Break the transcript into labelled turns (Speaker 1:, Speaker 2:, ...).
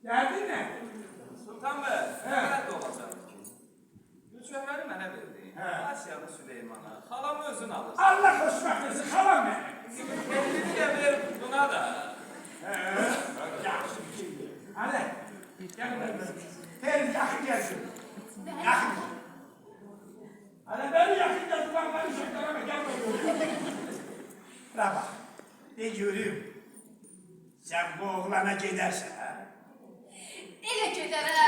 Speaker 1: Derdin ne?
Speaker 2: Sultan Bey, nerede olacak? Gülçöhrəni mənə verdi. Asiyalı Süleyman'a. Halamı özün alırsın.
Speaker 1: Allah hoşuma versin, kalan benim.
Speaker 2: Kendini de ver buna da.
Speaker 1: Yaxşı bir şey. Hadi. Gel ben. Gel yakın gelsin. Yakın. Hadi beni yakın gelsin. Lan beni şekleme gel bakalım. Bana bak. Ne görüyorum? Sen bu oğlana gidersen ha?
Speaker 3: Ele gedər, hə?